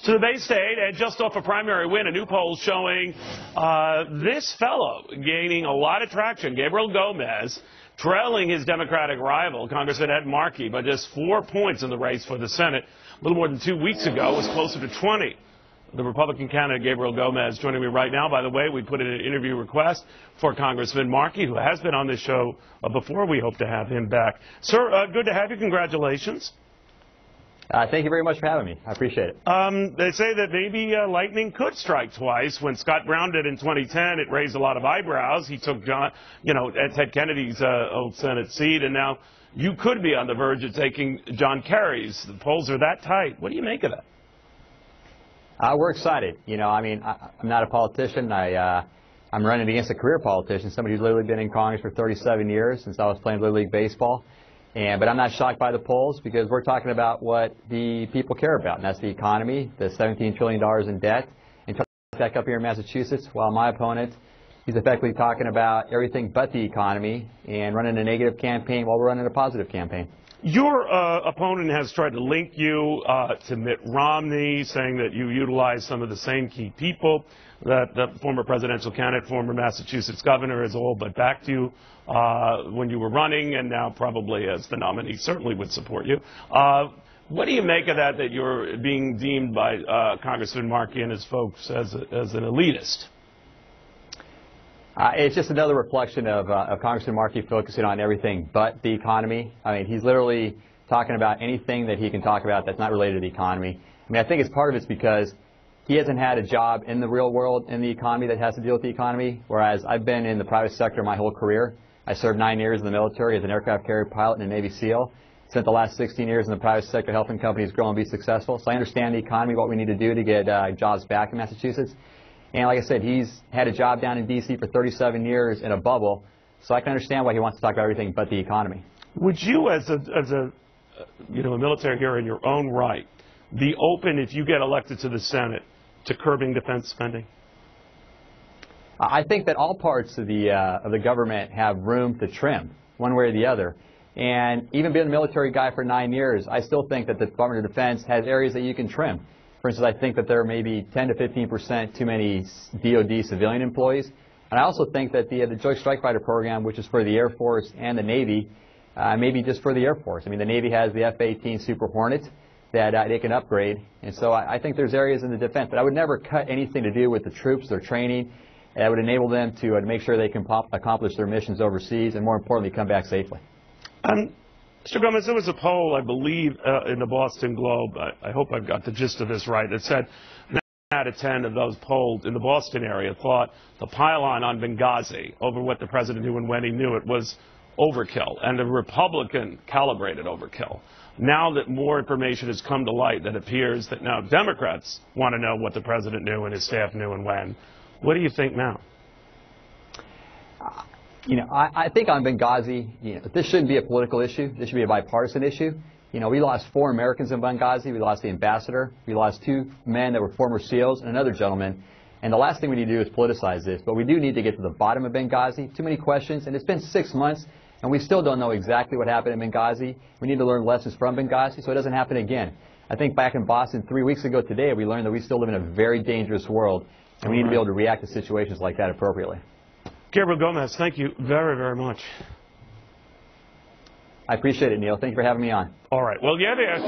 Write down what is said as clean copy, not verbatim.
to the Bay State, and just off a primary win, a new poll showing this fellow gaining a lot of traction, Gabriel Gomez, trailing his Democratic rival, Congressman Ed Markey, by just 4 points in the race for the Senate. A little more than 2 weeks ago, it was closer to 20. The Republican candidate, Gabriel Gomez, joining me right now. By the way, we put in an interview request for Congressman Markey, who has been on this show before. We hope to have him back. Sir, good to have you. Congratulations. Thank you very much for having me. I appreciate it. They say that maybe lightning could strike twice. When Scott Brown did in 2010, it raised a lot of eyebrows. He took Ted Kennedy's old Senate seat, and now you could be on the verge of taking John Kerry's. The polls are that tight. What do you make of that? We're excited. I'm not a politician. I'm running against a career politician, somebody who's literally been in Congress for 37 years since I was playing Little League Baseball. But I'm not shocked by the polls because we're talking about what the people care about, and that's the economy, the $17 trillion in debt, and tech up here in Massachusetts, while my opponent, he's effectively talking about everything but the economy and running a negative campaign while we're running a positive campaign. Your opponent has tried to link you to Mitt Romney, saying that you utilize some of the same key people that the former presidential candidate, former Massachusetts governor, has all but backed you when you were running, and now probably as the nominee certainly would support you. What do you make of that you're being deemed by Congressman Markey and his folks as an elitist? It's just another reflection of Congressman Markey focusing on everything but the economy. He's literally talking about anything that he can talk about that's not related to the economy. I think it's part of it's because he hasn't had a job in the real world in the economy that has to deal with the economy, whereas I've been in the private sector my whole career. I served 9 years in the military as an aircraft carrier pilot and a Navy SEAL. Spent the last 16 years in the private sector helping companies grow and be successful. So I understand the economy, what we need to do to get jobs back in Massachusetts. And like I said, he's had a job down in D.C. for 37 years in a bubble, so I can understand why he wants to talk about everything but the economy. Would you, as a military hero in your own right, be open, if you get elected to the Senate, to curbing defense spending? I think that all parts of the government have room to trim, one way or the other. And even being a military guy for 9 years, I still think that the Department of Defense has areas that you can trim. For instance, I think that there are maybe 10 to 15% too many DOD civilian employees. And I also think that the Joint Strike Fighter program, which is for the Air Force and the Navy, maybe just for the Air Force. The Navy has the F-18 Super Hornet that they can upgrade. And so I think there's areas in the defense. But I would never cut anything to do with the troops, their training. That would enable them to make sure they can accomplish their missions overseas and, more importantly, come back safely. Mr. Gomez, there was a poll, I believe, in the Boston Globe. I hope I've got the gist of this right. It said 9 out of 10 of those polled in the Boston area thought the pile-on Benghazi over what the president knew and when he knew it was overkill, and a Republican-calibrated overkill. Now that more information has come to light, that appears that now Democrats want to know what the president knew and his staff knew and when. What do you think now? I think on Benghazi, this shouldn't be a political issue. This should be a bipartisan issue. We lost 4 Americans in Benghazi. We lost the ambassador. We lost 2 men that were former SEALs and another gentleman. And the last thing we need to do is politicize this. But we do need to get to the bottom of Benghazi. Too many questions. And it's been 6 months, and we still don't know exactly what happened in Benghazi. We need to learn lessons from Benghazi so it doesn't happen again. I think back in Boston 3 weeks ago today, we learned that we still live in a very dangerous world, and we need to be able to react to situations like that appropriately. Gabriel Gomez, thank you very, very much. I appreciate it, Neil. Thank you for having me on. All right. Well, you had to ask